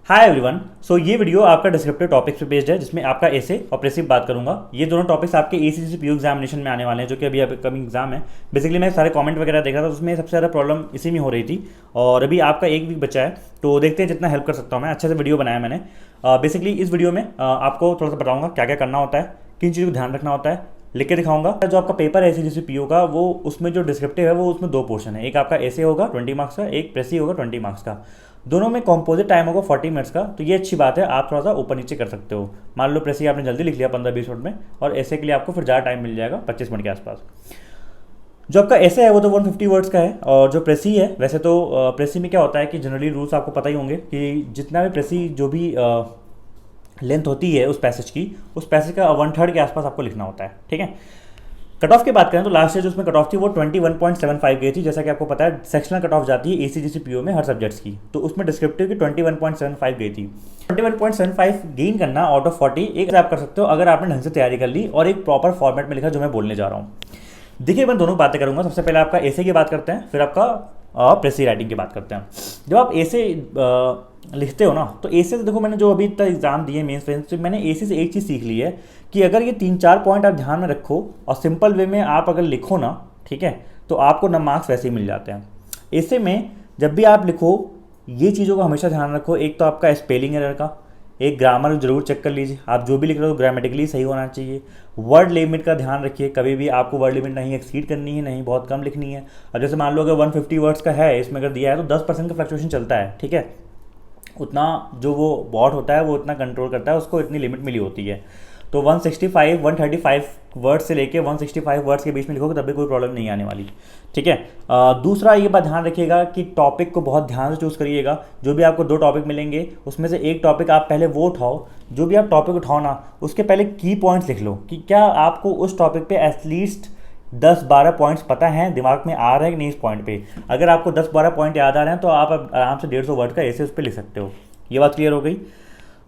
Hi everyone. सो ये video आपका descriptive topics पे बेस्ड है, जिसमें आपका एसे और प्रेसिव बात करूंगा। ये दोनों टॉपिक्स आपके एसीसी पीयू एग्जामिनेशन में आने वाले हैं, जो कि अभी अपकमिंग एग्जाम है। बेसिकली मैं सारे कमेंट वगैरह देख रहा था, उसमें सबसे ज़्यादा प्रॉब्लम इसी में हो रही थी। और अभी आपका एक वीक बचा है, तो देखते हैं जितना हेल्प कर सकता हूँ मैं। अच्छे से वीडियो बनाया मैंने। बेसिकली इस वीडियो में आपको थोड़ा सा बताऊँगा क्या क्या करना होता है, किन चीज़ों को ध्यान रखना होता है, लिख के दिखाऊंगा। जो आपका पेपर है एसीसी पीयू का, वो उसमें जो डिस्क्रिप्टिव है वो उसमें दो पोर्शन है। एक आपका एसे होगा 20 मार्क्स का, एक प्रेसी होगा 20 मार्क्स का। दोनों में कॉम्पोजिट टाइम होगा 40 मिनट्स का। तो ये अच्छी बात है, आप थोड़ा सा ऊपर नीचे कर सकते हो। मान लो प्रेसी आपने जल्दी लिख लिया 15-20 मिनट में, और ऐसे के लिए आपको फिर ज़्यादा टाइम मिल जाएगा 25 मिनट के आसपास। जो आपका ऐसे है वो तो 150 वर्ड्स का है, और जो प्रेसी है वैसे तो प्रेसी में क्या होता है कि जनरली रूल्स आपको पता ही होंगे कि जितना भी प्रेसी जो भी लेंथ होती है उस पैसेज का 1/3 के आसपास आपको लिखना होता है। ठीक है। कट ऑफ की बात करें तो लास्ट ईयर जो उसमें कट ऑफ थी वो 21.75 गई थी। जैसा कि आपको पता है सेक्शनल कट ऑफ जाती है एसीजीसी पीओ में हर सब्जेक्ट्स की, तो उसमें डिस्क्रिप्टिव की 21.75 गई थी। 21.75 गेन करना आउट ऑफ 40 एक आप कर सकते हो अगर आपने ढंग से तैयारी कर ली और एक प्रॉपर फॉर्मेट में लिखा जो मैं बोलने जा रहा हूँ। देखिए मैं दोनों बातें करूंगा। सबसे पहले आपका एसे की बात करते हैं, फिर आपका प्रेसी राइटिंग की बात करते हैं। जब आप एसे लिखते हो ना, तो एसे से देखो मैंने जो अभी तक एग्जाम दिए मेंस फ्रेंड्स, तो मैंने एसे से एक चीज़ सीख ली है कि अगर ये 3-4 पॉइंट आप ध्यान में रखो और सिंपल वे में आप अगर लिखो ना, ठीक है, तो आपको न मार्क्स वैसे ही मिल जाते हैं। एसे में जब भी आप लिखो ये चीज़ों को हमेशा ध्यान रखो। एक तो आपका स्पेलिंग एरर का, एक ग्रामर जरूर चेक कर लीजिए। आप जो भी लिख रहे हो ग्रामेटिकली सही होना चाहिए। वर्ड लिमिट का ध्यान रखिए, कभी भी आपको वर्ड लिमिट नहीं एक्सीड करनी है, नहीं बहुत कम लिखनी है। अब जैसे मान लो अगर 150 वर्ड्स का है, इसमें अगर दिया है तो 10% का फ्लक्चुएशन चलता है। ठीक है, उतना जो वो बॉट होता है वो उतना कंट्रोल करता है, उसको इतनी लिमिट मिली होती है। तो 135 वर्ड्स से लेके 165 वर्ड्स के बीच में लिखोगे तब भी कोई प्रॉब्लम नहीं आने वाली। ठीक है। दूसरा ये बात ध्यान रखिएगा कि टॉपिक को बहुत ध्यान से चूज़ करिएगा। जो भी आपको 2 टॉपिक मिलेंगे उसमें से एक टॉपिक आप पहले वो उठाओ। जो भी आप टॉपिक उठाओ ना, उसके पहले की पॉइंट्स लिख लो कि क्या आपको उस टॉपिक पे एटलीस्ट 10-12 पॉइंट्स पता हैं, दिमाग में आ रहे हैं कि नहीं इस पॉइंट पे। अगर आपको 10-12 पॉइंट याद आ रहे हैं तो आप आराम से 150 वर्ड का ऐसे उस पर लिख सकते हो। ये बात क्लियर हो गई।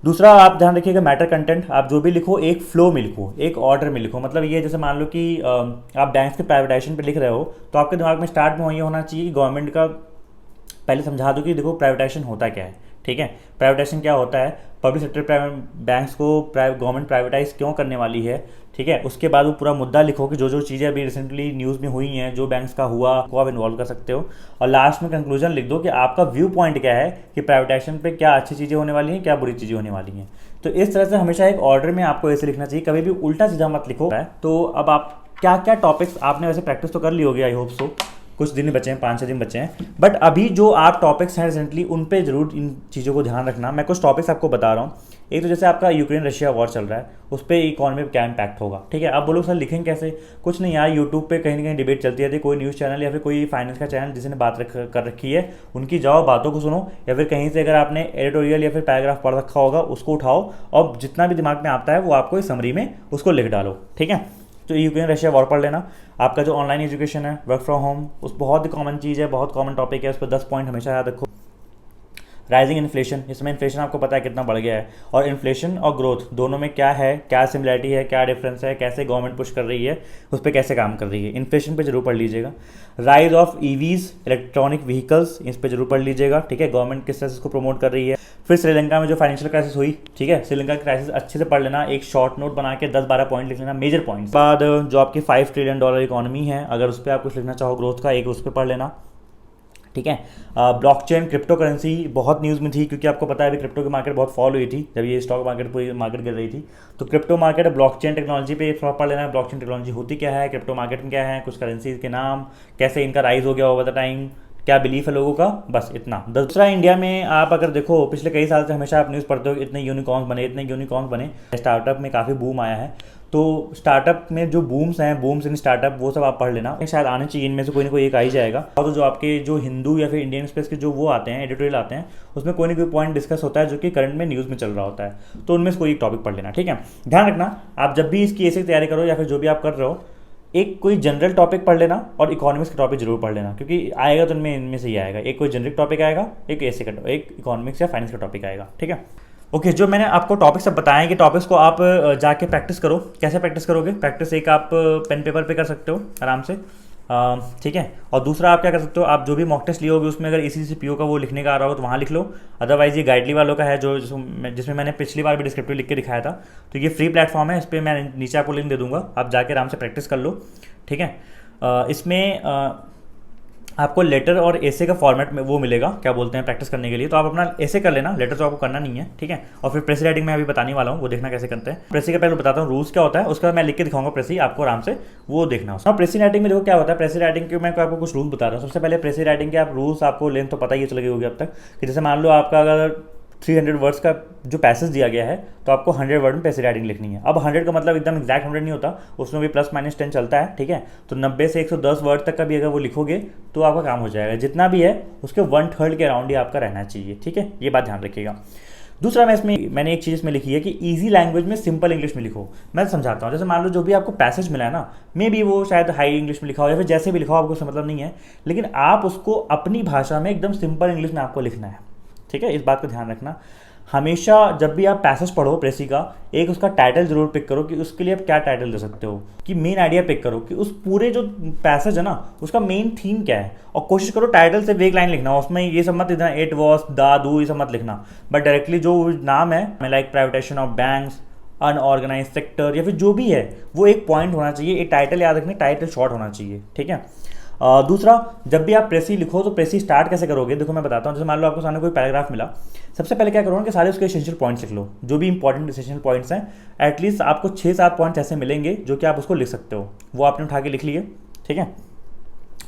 दूसरा आप ध्यान रखिएगा मैटर कंटेंट। आप जो भी लिखो एक फ्लो में लिखो, एक ऑर्डर में लिखो। मतलब ये जैसे मान लो कि आप बैंक्स के प्राइवेटाइजेशन पे लिख रहे हो, तो आपके दिमाग में स्टार्ट में ये होना चाहिए कि गवर्नमेंट का पहले समझा दो कि देखो प्राइवेटाइजेशन होता क्या है। ठीक है, प्राइवेटाइजेशन क्या होता है, पब्लिक सेक्टर बैंक्स को गवर्नमेंट प्राइवेटाइज क्यों करने वाली है। ठीक है, उसके बाद वो पूरा मुद्दा लिखो कि जो जो चीज़ें अभी रिसेंटली न्यूज़ में हुई हैं, जो बैंक्स का हुआ, को आप इन्वॉल्व कर सकते हो। और लास्ट में कंक्लूजन लिख दो कि आपका व्यू पॉइंट क्या है कि प्राइवेटाइजेशन पे क्या अच्छी चीज़ें होने वाली हैं, क्या बुरी चीज़ें होने वाली हैं। तो इस तरह से हमेशा एक ऑर्डर में आपको ऐसे लिखना चाहिए, कभी भी उल्टा सीधा मत लिखो। तो अब आप क्या क्या टॉपिक्स आपने वैसे प्रैक्टिस तो कर ली होगी, आई होप सो। कुछ दिन बचे हैं, 5-6 दिन बचे हैं, बट अभी जो आप टॉपिक्स हैं रिसेंटली उन पे जरूर इन चीज़ों को ध्यान रखना। मैं कुछ टॉपिक्स आपको बता रहा हूँ। एक तो जैसे आपका यूक्रेन रशिया वॉर चल रहा है, उस पर इकॉनमी पे क्या इम्पैक्ट होगा। ठीक है, आप बोलो सर लिखेंगे कैसे। कुछ नहीं यार, यूट्यूब पे कहीं ना कहीं डिबेट चलती रहती है। कोई न्यूज़ चैनल या फिर कोई फाइनेंस का चैनल जिसने बात कर रखी है, उनकी जाओ बातों को सुनो, या फिर कहीं से अगर आपने एडिटोरियल या फिर पैराग्राफ पढ़ रखा होगा उसको उठाओ, और जितना भी दिमाग में आता है वो आपको इस समरी में उसको लिख डालो। ठीक है, तो यूक्रेन रशिया वॉर पढ़ लेना। आपका जो ऑनलाइन एजुकेशन है, वर्क फ्रॉम होम, उस बहुत ही कॉमन चीज़ है, बहुत कॉमन टॉपिक है, उस पर 10 पॉइंट हमेशा याद रखो। राइजिंग इन्फ्लेशन, इसमें इन्फ्लेशन आपको पता है कितना बढ़ गया है, और इन्फ्लेशन और ग्रोथ दोनों में क्या है, क्या सिमिलरिटी है, क्या डिफरेंस है, कैसे गवर्नमेंट पुश कर रही है, उस पर कैसे काम कर रही है। इन्फ्लेशन पे जरूर पढ़ लीजिएगा। Rise of EVs, electronic vehicles, इस पर जरूर पढ़ लीजिएगा। ठीक है, गवर्नमेंट किस तरह से इसको प्रमोट कर रही है। फिर श्रीलंका में जो फाइनेंशियल क्राइसिस हुई, ठीक है, श्रीलंका की क्राइसिस अच्छे से पढ़ लेना। एक शॉर्ट नोट बना के 10-12 पॉइंट लिख लेना, मेजर पॉइंट्स। बाद जो आपकी $5 ट्रिलियन इकोनॉमी है, अगर उस पर आप कुछ लिखना चाहो ग्रोथ का, एक उस पर पढ़ लेना। ठीक है, ब्लॉकचेन, क्रिप्टो करेंसी बहुत न्यूज़ में थी, क्योंकि आपको पता है अभी क्रिप्टो की मार्केट बहुत फॉल हुई थी जब ये स्टॉक मार्केट पूरी मार्केट गिर रही थी। तो क्रिप्टो मार्केट, ब्लॉकचेन टेक्नोलॉजी पे थोड़ा पढ़ लेना है। ब्लॉकचेन टेक्नोलॉजी होती क्या है, क्रिप्टो मार्केट में क्या है, कुछ करेंसीज के नाम, कैसे इनका राइज हो गया ओवर द टाइम, क्या बिलीफ है लोगों का, बस इतना। दूसरा, इंडिया में आप अगर देखो पिछले कई साल से हमेशा आप न्यूज़ पढ़ते हो इतने यूनिकॉर्न्स बने, इतने यूनिकॉर्न्स बने। स्टार्टअप में काफ़ी बूम आया है, तो स्टार्टअप में जो बूम्स हैं, बूम्स इन स्टार्टअप, वो सब आप पढ़ लेना। शायद आने चाहिए, इनमें से कोई ना कोई एक आ ही जाएगा। और तो जो आपके जो हिंदू या फिर इंडियन स्पेस के जो वो आते हैं, एडिटोरियल आते हैं, उसमें कोई ना कोई पॉइंट डिस्कस होता है जो कि करंट में न्यूज़ में चल रहा होता है, तो उनमें से कोई एक टॉपिक पढ़ लेना। ठीक है, ध्यान रखना आप जब भी इसकी ऐसे तैयारी करो या फिर जो भी आप कर रहे हो, एक कोई जनरल टॉपिक पढ़ लेना और इकोनॉमिक्स का टॉपिक जरूर पढ़ लेना, क्योंकि आएगा तो इनमें से ही आएगा। एक कोई जनरिक टॉपिक आएगा, एक ऐसे का, एक इकोनॉमिक्स या फाइनेंस का टॉपिक आएगा। ठीक है, ओके। जो मैंने आपको टॉपिक्स सब बताए कि टॉपिक्स को आप जाके प्रैक्टिस करो। कैसे प्रैक्टिस करोगे? प्रैक्टिस एक आप पेन पेपर पे कर सकते हो आराम से। ठीक है। और दूसरा आप क्या कर सकते हो, आप जो भी मॉक टेस्ट लिए होगे उसमें अगर इसी से पीओ का वो लिखने का आ रहा होगा तो वहाँ लिख लो। अदरवाइज ये गाइडली वालों का है जो जिसमें मैंने पिछली बार भी डिस्क्रिप्टिव लिख के दिखाया था। तो ये फ्री प्लेटफॉर्म है, इस पर मैं नीचे आपको लिंक दे दूंगा, आप जाके आराम से प्रैक्टिस कर लो। ठीक है। इसमें आपको लेटर और ऐसे का फॉर्मेट में वो मिलेगा, क्या बोलते हैं, प्रैक्टिस करने के लिए। तो आप अपना ऐसे कर लेना, लेटर तो आपको करना नहीं है। ठीक है। और फिर प्रेसी राइटिंग में अभी बताने वाला हूँ, वो देखना कैसे करते हैं। प्रेसी का पहले बताता हूँ रूल्स क्या होता है, उसका मैं लिख के दिखाऊंगा प्रेसी, आपको आराम से वो देखना उसका। प्रेसी राइटिंग में देखो क्या होता है। प्रेसी राइटिंग के मैं आपको कुछ रूल बता रहा हूँ। सबसे पहले प्रेसी राइटिंग के आप रूल्स, आपको लेंथ तो पता ही चल गई होगी अब तक, कि जैसे मान लो आपका अगर 300 वर्ड्स का जो पैसेज दिया गया है तो आपको 100 वर्ड में पैसे राइटिंग लिखनी है। अब 100 का मतलब एकदम एग्जैक्ट 100 नहीं होता, उसमें भी +-10 चलता है। ठीक है। तो 90 से 110 वर्ड तक का भी अगर वो लिखोगे तो आपका काम हो जाएगा। जितना भी है उसके 1/3 के अराउंड ही आपका रहना चाहिए। ठीक है, ये बात ध्यान रखिएगा। दूसरा मैंने एक चीज़ इसमें लिखी है कि इजी लैंग्वेज में सिंपल इंग्लिश में लिखो। मैं समझाता हूँ। जैसे मान लो जो भी आपको पैसेज मिला है ना, मे बी वो शायद हाई इंग्लिश में लिखा हो या फिर जैसे भी लिखा हो, आपको उससे मतलब नहीं है, लेकिन आप उसको अपनी भाषा में एकदम सिंपल इंग्लिश में आपको लिखना है। ठीक है, इस बात को ध्यान रखना। हमेशा जब भी आप पैसेज पढ़ो प्रेसी का, एक उसका टाइटल जरूर पिक करो कि उसके लिए आप क्या टाइटल दे सकते हो, कि मेन आइडिया पिक करो कि उस पूरे जो पैसेज है ना उसका मेन थीम क्या है, और कोशिश करो टाइटल से एक लाइन लिखना। उसमें ये सब मत लिखना इट वॉज द डू, ये सब मत लिखना, बट डायरेक्टली जो नाम है like privatisation of banks, unorganise sector, या फिर जो भी है वो एक पॉइंट होना चाहिए। एक टाइटल याद रखना, टाइटल शॉर्ट होना चाहिए। ठीक है। दूसरा, जब भी आप प्रेसी लिखो तो प्रेसी स्टार्ट कैसे करोगे, देखो मैं बताता हूँ। जैसे मान लो आपको सामने कोई पैराग्राफ मिला, सबसे पहले क्या करो कि सारे उसके एसेंशियल पॉइंट्स लिख लो, जो भी इंपॉर्टेंट एसेंशियल पॉइंट्स हैं। एटलीस्ट आपको 6-7 पॉइंट्स ऐसे मिलेंगे जो कि आप उसको लिख सकते हो, वो आपने उठा के लिख लिए। ठीक है।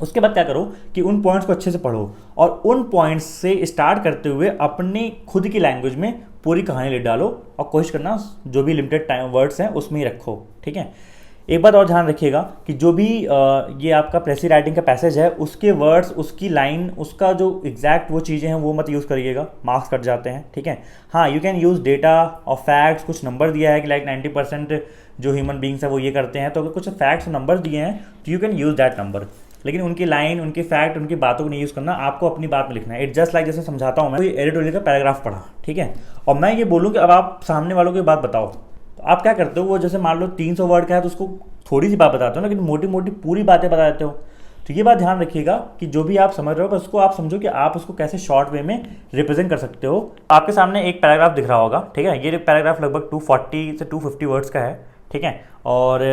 उसके बाद क्या करो कि उन पॉइंट्स को अच्छे से पढ़ो और उन पॉइंट्स से स्टार्ट करते हुए अपने खुद की लैंग्वेज में पूरी कहानी लिख डालो, और कोशिश करना जो भी लिमिटेड टाइम वर्ड्स हैं उसमें ही रखो। ठीक है। एक बात और ध्यान रखिएगा कि जो भी ये आपका प्रेसी राइटिंग का पैसेज है, उसके वर्ड्स, उसकी लाइन, उसका जो एग्जैक्ट वो चीज़ें हैं वो मत यूज़ करिएगा, मार्क्स कट जाते हैं। ठीक है। हाँ, यू कैन यूज़ डेटा और फैक्ट्स, कुछ नंबर दिया है कि लाइक 90% जो ह्यूमन बींग्स है वो ये करते हैं, तो अगर कुछ फैक्ट्स नंबर दिए हैं तो you can use that number, लेकिन उनकी लाइन, उनके फैक्ट, उनकी बातों को नहीं यूज़ करना, आपको अपनी बात में लिखना है। इट जस्ट लाइक, जैसे समझाता हूँ मैं, कोई एडिटोरियल का पैराग्राफ पढ़ा, ठीक है, और मैं ये बोलूँ कि अब आप सामने वालों की बात बताओ, तो आप क्या करते हो, वो जैसे मान लो 300 वर्ड का है तो उसको थोड़ी सी बात बताते हो, लेकिन मोटी मोटी पूरी बातें बता देते हो। तो ये बात ध्यान रखिएगा कि जो भी आप समझ रहे हो बस उसको आप समझो कि आप उसको कैसे शॉर्ट वे में रिप्रेजेंट कर सकते हो। आपके सामने एक पैराग्राफ दिख रहा होगा, ठीक है, ये पैराग्राफ लगभग 240 से 250 वर्ड्स का है। ठीक है। और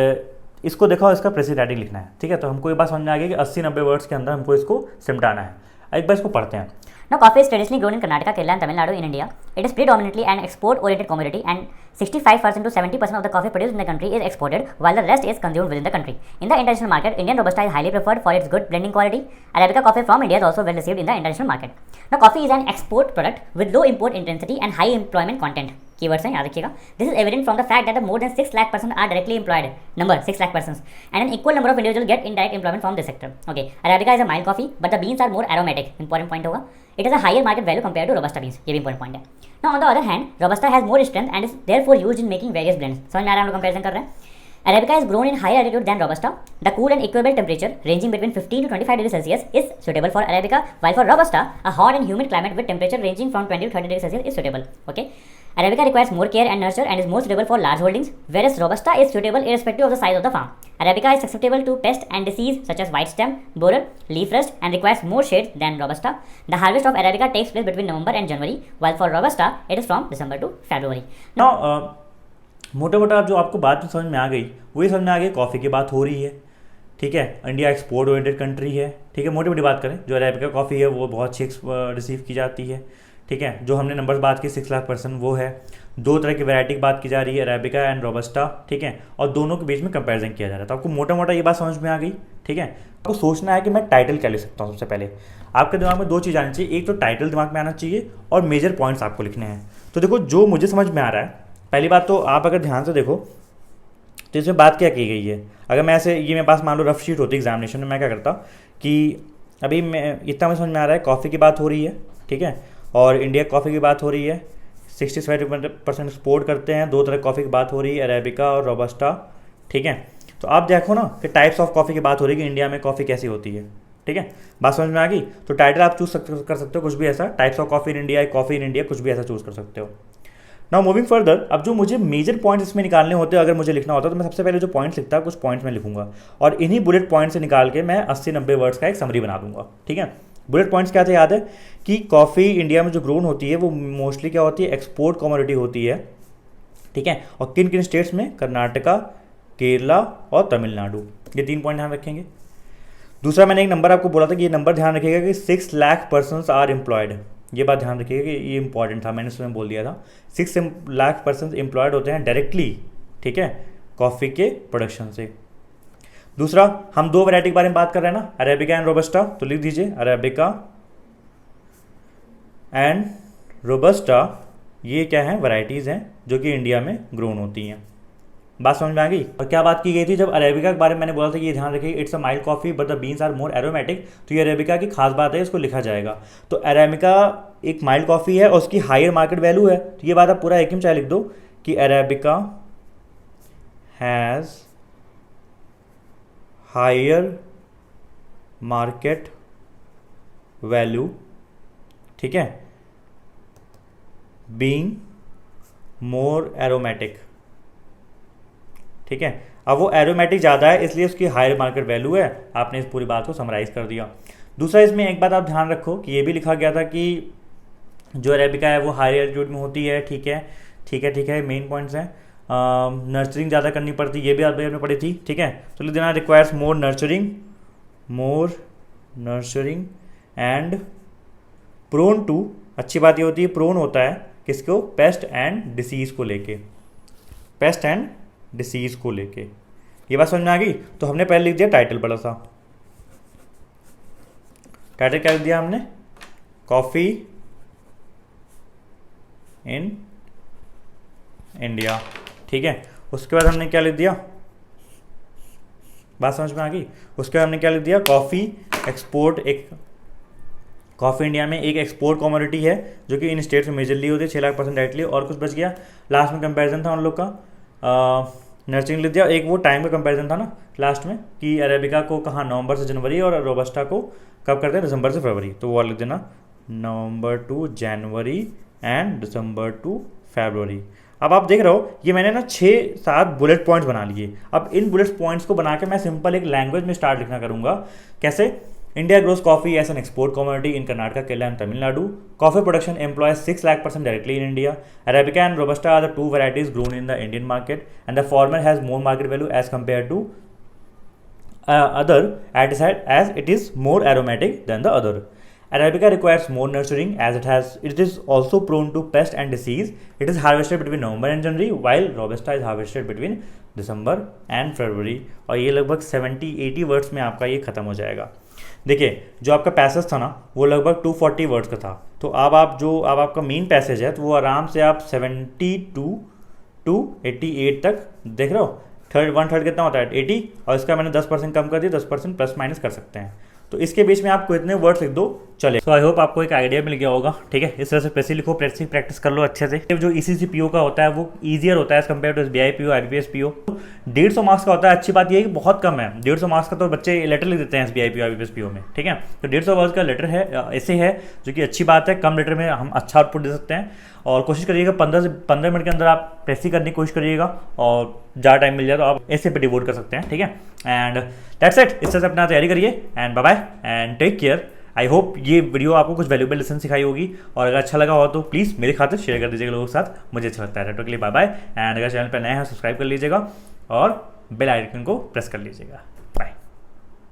इसको देखो, इसका प्रेसी राइटिंग लिखना है। ठीक है। तो हमको ये बात समझ में आ गई कि 80-90 वर्ड्स के अंदर हमको इसको सिमटाना है। एक बार इसको पढ़ते हैं। Now, coffee is traditionally grown in Karnataka, Kerala, and Tamil Nadu in India. It is predominantly an export-oriented commodity, and 65% to 70% of the coffee produced in the country is exported, while the rest is consumed within the country. In the international market, Indian Robusta is highly preferred for its good blending quality. Arabica coffee from India is also well received in the international market. Now, coffee is an export product with low import intensity and high employment content. Keywords हैं, याद रखिएगा. This is evident from the fact that the more than 6 lakh persons are directly employed. Number 6 lakh persons, and an equal number of individuals get indirect employment from this sector. Okay, Arabica is a mild coffee, but the beans are more aromatic. Important point होगा. It has a higher market value compared to Robusta beans. ये भी important point है. Now on the other hand, Robusta has more strength and is therefore used in making various blends. समझ में आ रहा है, हम लोग comparison कर रहे हैं. Arabica is grown in higher altitude than Robusta. The cool and equable temperature ranging between 15 to 25 degrees Celsius is suitable for Arabica, while for Robusta, a hot and humid climate with temperature ranging from 20 to 30 degrees Celsius is suitable. Okay. Arabica requires more care and nurture and is more suitable for large holdings, whereas Robusta is suitable irrespective of the size of the farm. Arabica is susceptible to pest and disease such as white stem, borer, leaf rust, and requires more shade than Robusta. The harvest of Arabica takes place between November and January, while for Robusta, it is from December to February. Now, मोटा मोटा जो आपको बात समझ में आ गई, वही समझ में आ गई, कॉफ़ी की बात हो रही है। ठीक है। इंडिया एक्सपोर्ट ओरिएंटेड कंट्री है। ठीक है। मोटी मोटी बात करें, जो अरेबिका कॉफ़ी है वो बहुत अच्छी रिसीव की जाती है। ठीक है। जो हमने नंबर्स बात की 6 लाख % वो है। 2 तरह की वैरायटी की बात की जा रही है, अरेबिका एंड रोबस्टा। ठीक है। और दोनों के बीच में कंपैरिजन किया जा रहा है। तो आपको मोटा मोटा ये बात समझ में आ गई। ठीक है। आपको सोचना है कि मैं टाइटल क्या लिख सकता हूँ। सबसे पहले आपके दिमाग में 2 चीज़ आनी चाहिए, एक तो टाइटल दिमाग में आना चाहिए और मेजर पॉइंट्स आपको लिखने हैं। तो देखो, जो मुझे समझ में आ रहा है, पहली बात तो आप अगर ध्यान से देखो तो इसमें बात क्या की गई है। अगर मैं ऐसे, ये मेरे पास मान लो रफ शीट होती एग्जामिनेशन में, मैं क्या करता कि अभी मैं इतना मुझे समझ में आ रहा है, कॉफ़ी की बात हो रही है। ठीक है। और इंडिया कॉफ़ी की बात हो रही है, 67% एक्सपोर्ट करते हैं। 2 तरह कॉफ़ी की बात हो रही है, अरेबिका और रोबस्टा। ठीक है। तो आप देखो ना कि टाइप्स ऑफ कॉफ़ी की बात हो रही है कि इंडिया में कॉफ़ी कैसी होती है। ठीक है। बात समझ में आ गई। तो टाइटल आप चूज कर सकते हो कुछ भी ऐसा, types of coffee in India, coffee in India, कुछ भी ऐसा चूज़ कर सकते हो। नाउ मूविंग फर्दर, अब जो मुझे मेजर पॉइंट्स इसमें निकालने होते हैं, अगर मुझे लिखना होता तो मैं सबसे पहले जो पॉइंट्स लिखता कुछ पॉइंट्स में लिखूंगा और इन्हीं बुलेट पॉइंट से निकाल के मैं 80-90 वर्ड्स का एक समरी बना दूंगा। ठीक है, बुलेट पॉइंट्स क्या थे याद है कि कॉफ़ी इंडिया में जो ग्रोन होती है वो मोस्टली क्या होती है, एक्सपोर्ट कमोडिटी होती है। ठीक है, और किन किन स्टेट्स में, कर्नाटका, केरला और तमिलनाडु, ये 3 पॉइंट ध्यान रखेंगे। दूसरा मैंने एक नंबर आपको बोला था कि ये नंबर ध्यान रखिएगा कि 6 लाख पर्सनस आर एम्प्लॉयड, ये बात ध्यान रखिएगा कि ये इंपॉर्टेंट था, मैंने उसमें बोल दिया था 6 लाख पर्सन एम्प्लॉयड होते हैं डायरेक्टली, ठीक है, कॉफ़ी के प्रोडक्शन से। दूसरा, हम 2 वैरायटी के बारे में बात कर रहे हैं ना, अरेबिका एंड रोबस्टा, तो लिख दीजिए अरेबिका एंड रोबस्टा, ये क्या है, वैरायटीज़ हैं जो कि इंडिया में ग्रोन होती हैं। बात समझ में आ गई। और क्या बात की गई थी जब अरेबिका के बारे में मैंने बोला था कि ये ध्यान रखिए it's a mild coffee but the beans are more aromatic, तो ये अरेबिका की खास बात है, इसको लिखा जाएगा। तो अरेबिका एक माइल्ड कॉफ़ी है और उसकी हायर मार्केट वैल्यू है, तो ये बात आप पूरा एक ही चाहे लिख दो कि arabica has higher market value, ठीक है, बीइंग मोर एरोमेटिक। ठीक है, अब वो एरोमेटिक ज़्यादा है इसलिए उसकी हायर मार्केट वैल्यू है, आपने इस पूरी बात को समराइज़ कर दिया। दूसरा, इसमें एक बात आप ध्यान रखो कि ये भी लिखा गया था कि जो अरेबिका है वो हाई एल्टीट्यूड में होती है। ठीक है, ठीक है, ठीक है, मेन पॉइंट्स हैं। नर्चरिंग ज़्यादा करनी पड़ती, ये भी आपने पढ़ी थी। ठीक है, तो लिख देना requires more nurturing and prone to, अच्छी बात ये होती है प्रोन होता है किसको, पेस्ट एंड डिसीज़ को लेके, पेस्ट एंड डिसीज़ को लेके। ये बात समझ में आ गई। तो हमने पहले लिख दिया टाइटल, बड़ा सा टाइटल क्या लिख दिया हमने, कॉफ़ी इन इंडिया। ठीक है, उसके बाद हमने क्या लिख दिया, बात समझ में आ गई। उसके बाद हमने क्या लिख दिया, कॉफ़ी एक्सपोर्ट, एक कॉफ़ी इंडिया में एक एक्सपोर्ट कमोडिटी है जो कि इन स्टेट्स में मेजरली होती है, 6 लाख % डायरेक्टली। और कुछ बच गया, लास्ट में कंपैरिजन था उन लोग का, नर्चरिंग लिख दिया। एक वो टाइम का कंपैरिजन था ना लास्ट में कि अरेबिका को कहाँ नवंबर से जनवरी और रोबस्टा को कब करते हैं, दिसंबर से फरवरी, तो वो लिख देना November to January and December to February. अब आप देख रहे हो ये मैंने ना 6-7 बुलेट पॉइंट्स बना लिए। अब इन बुलेट पॉइंट्स को बना के मैं सिंपल एक लैंग्वेज में स्टार्ट लिखना करूँगा। कैसे, India grows coffee as an export commodity in Karnataka, Kerala and Tamil Nadu. Coffee production employs 6 lakh % directly in India. Arabica and Robusta are the 2 varieties grown in the Indian market, and the former has more market value as compared to other, as it is more aromatic than the other. Arabica requires more nurturing as it is also prone to pest and disease. It is harvested between November and January, while Robusta is harvested between December and February. और ये लगभग 70-80 words में आपका ये खत्म हो जाएगा। देखिए, जो आपका पैसेज था ना वो लगभग 240 वर्ड्स का था, तो अब आपका मेन पैसेज है तो वो आराम से आप 72 to 88 तक, देख रहे हो, 1/3 कितना होता है 80, और इसका मैंने 10% कम कर दिया, 10% प्लस माइनस कर सकते हैं। तो इसके बीच में आपको इतने वर्ड्स लिख दो चले। तो आई होप आपको एक आइडिया मिल गया होगा। ठीक है, इस तरह से प्रेसी लिखो, प्रैक्टिस कर लो अच्छे से। जो ECC PO का होता है वो ईजियर होता है as compare to SBI PO, IBPS PO। 150 marks का होता है, अच्छी बात ये है कि बहुत कम है। 150 मार्क्स का तो बच्चे लेटर लिख देते हैं SBI PO, IBPS PO में। ठीक है, तो 150 वर्ड्स का लेटर है, ऐसे है, जो कि अच्छी बात है। कम लेटर में हम अच्छा आउटपुट दे सकते हैं। और कोशिश करिएगा 15 मिनट के अंदर आप प्रेसी करने की कोशिश करिएगा, और ज़्यादा टाइम मिल जाए तो आप ऐसे पे डिवोट कर सकते हैं। ठीक है, एंड दैट्स इट। इस तरह से अपना तैयारी करिए and bye bye and take care. I hope ये वीडियो आपको कुछ वैल्यूबल लेसन सिखाई होगी, और अगर अच्छा लगा हो तो प्लीज़ मेरे खातिर शेयर कर दीजिएगा लोगों के साथ, मुझे अच्छा लगता है। तो के लिए बाय बाय, एंड अगर चैनल पर नए हैं सब्सक्राइब कर लीजिएगा और बेल आइकन को प्रेस कर लीजिएगा।